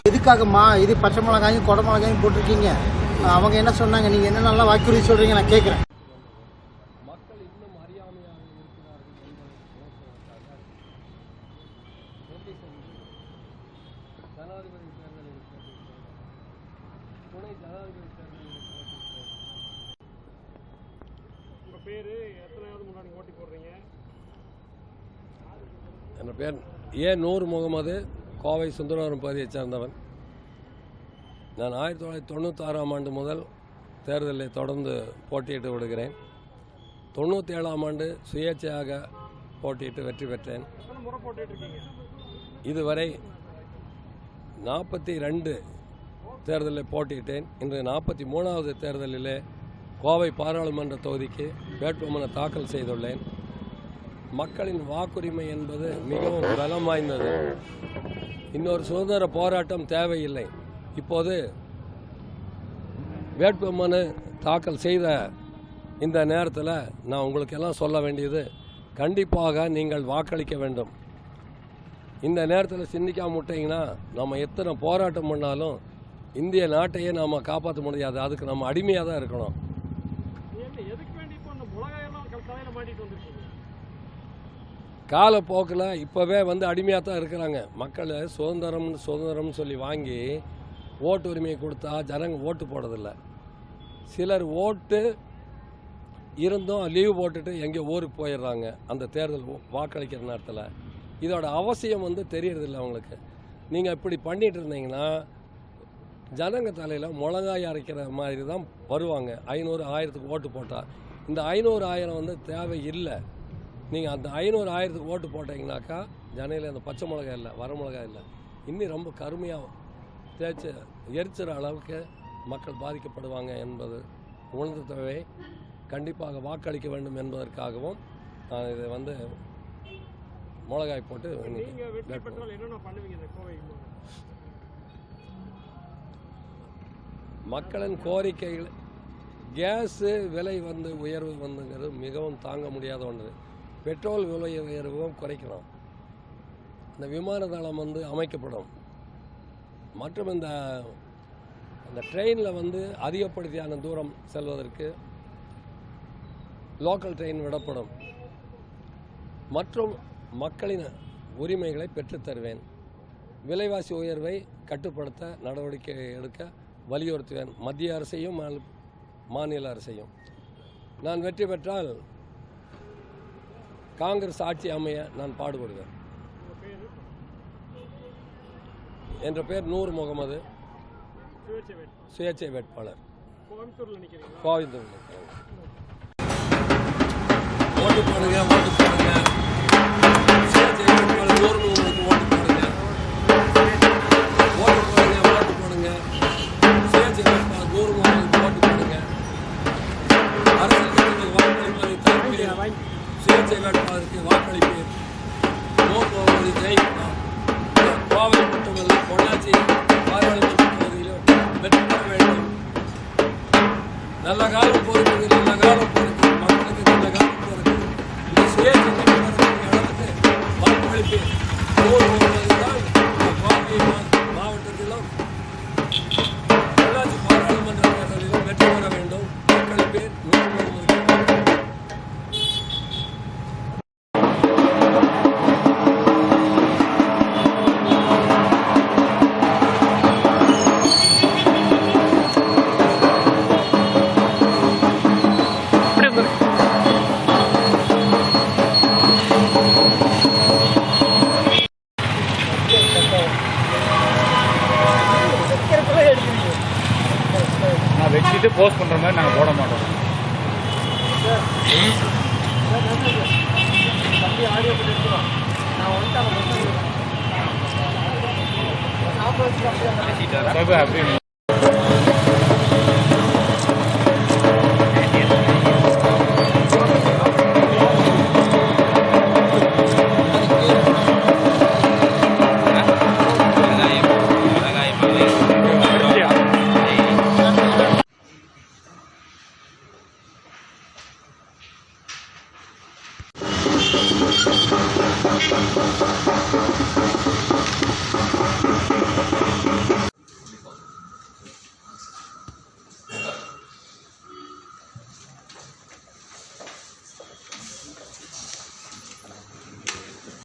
எதுக்காகம்மா இது பச்சை மிளகாயும் கொடை மிளகாயும் போட்டிருக்கீங்க? அவங்க என்ன சொன்னாங்க? நீங்கள் என்ன நல்லா வாக்குறுதி சொல்கிறீங்க, நான் கேட்குறேன். மக்கள் இன்னும் அறியாமையாக இருக்கிறார்கள் ஜனாதிபதி தேர்தலில் துணை ஜனாதிபதி தேர்தலில் உங்கள் பேர் எத்தனையாவது முன்னாடி ஓட்டி போடுறீங்க? என் பேர் நூர் முகமது, கோவை சுந்தரவரம் பகுதியைச் சேர்ந்தவன். நான் 1996ஆம் ஆண்டு முதல் தேர்தலில் தொடர்ந்து போட்டியிட்டு விடுகிறேன். 97ஆம் ஆண்டு சுயேட்சையாக போட்டியிட்டு வெற்றி பெற்றேன். இதுவரை 42 தேர்தலில் போட்டியிட்டேன். இன்று 43வது தேர்தலில் கோவை பாராளுமன்ற தொகுதிக்கு வேட்புமனு தாக்கல் செய்துள்ளேன். மக்களின் வாக்குரிமை என்பது மிகவும் பலம் வாய்ந்தது. இன்னொரு சுதந்திர போராட்டம் தேவையில்லை. இப்போது வேட்புமனு தாக்கல் செய்த இந்த நேரத்தில் நான் உங்களுக்கெல்லாம் சொல்ல வேண்டியது, கண்டிப்பாக நீங்கள் வாக்களிக்க வேண்டும். இந்த நேரத்தில் சிந்திக்காம விட்டீங்கன்னா நம்ம எத்தனை போராட்டம் பண்ணாலும் இந்திய நாட்டையே நாம் காப்பாற்ற முடியாது. அதுக்கு நம்ம அடிமையாக தான் இருக்கணும். காலப்போக்கில் இப்போவே அடிமையாக தான் இருக்கிறாங்க. மக்கள் சுதந்திரம்னு சொல்லி வாங்கி ஓட்டு உரிமையை கொடுத்தா ஜனங்க ஓட்டு போடுறதில்ல. சிலர் ஓட்டு இருந்தும் லீவு போட்டுட்டு எங்கே ஊருக்கு போயிடுறாங்க அந்த தேர்தல் வாக்களிக்கிற நேரத்தில். இதோட அவசியம் தெரியறதில்லை அவங்களுக்கு. நீங்கள் இப்படி பண்ணிட்டு இருந்தீங்கன்னா ஜனங்க தலையில் முழங்காய் அரைக்கிற மாதிரி தான் வருவாங்க. 500 1000க்கு ஓட்டு போட்டால் இந்த 500 1000 தேவை இல்லை. நீங்கள் அந்த 500 1000க்கு ஓட்டு போட்டிங்கனாக்கா ஜனையில் அந்த பச்சை மிளகாய் இல்லை, வர மிளகாய் இல்லை, இன்னும் ரொம்ப கருமையாக தேய்ச்சி எரிச்சிற அளவுக்கு மக்கள் பாதிக்கப்படுவாங்க என்பது உணர்ந்தவே கண்டிப்பாக வாக்களிக்க வேண்டும் என்பதற்காகவும் நான் இதை மிளகாய் போட்டு மக்களின் கோரிக்கைகள். கேஸு விலை உயர்வு வந்துங்கிறது மிகவும் தாங்க முடியாத ஒன்று. பெட்ரோல் விலை உயர்வும் குறைக்கணும். இந்த விமான தளம் அமைக்கப்படும். மற்றும் இந்த ட்ரெயினில் அதிகப்படுத்தியான தூரம் செல்வதற்கு லோக்கல் ட்ரெயின் விடப்படும். மற்றும் மக்களின் உரிமைகளை பெற்றுத் தருவேன். விலைவாசி உயர்வை கட்டுப்படுத்த நடவடிக்கை எடுக்க வலியுறுத்துவேன், மத்திய அரசையும் மாநில அரசையும். நான் வெற்றி பெற்றால் காங்கிரஸ் ஆட்சி அமைய நான் பாடுபடுவேன். என்ற பேர் நூர் முகமது, சுயேட்சை வேட்பாளர், கோயம்புத்தூரில் நிற்கிறேன். ஓட்டு போடுங்க, ஓட்டு போடுங்க. சுயேட்சை வேட்பாளர் நூர் முகமதுக்கு ஓட்டு போடுங்க. ஓட்டு போடுங்க, ஓட்டு போடுங்க. சுயேட்சை வேட்பாளர் நூர் முகமதுக்கு ஓட்டு போடுங்க. அரசியல் கட்சிகள் வாக்களிப்பதை தவிர்ப்பேன். சுயேட்சை வேட்பாளருக்கு வாக்களிப்பேன். நூர் முகமது ஜெயிக்கணும். கோவை மட்டுமல்ல, பொள்ளாச்சி பாராளுமன்ற தொகுதியிலும் வெற்றி பெற வேண்டும். நல்ல காலம் பொறுப்பு, நல்ல காலம் பொறுப்பு, மக்களுக்கு நல்ல காலம் பொறுப்பு. இந்த சுயேட்சை இடத்துக்கு வாக்களிப்பேன். தான் கோவை மாவட்டத்திலும் பொள்ளாச்சி பாராளுமன்ற தேர்தலிலும் வெற்றி பெற வேண்டும். வாக்களிப்பேன். நான் வச்சுட்டு போஸ்ட் பண்ணுற மாதிரி நாங்கள் போட மாட்டோம். सब हैप्पी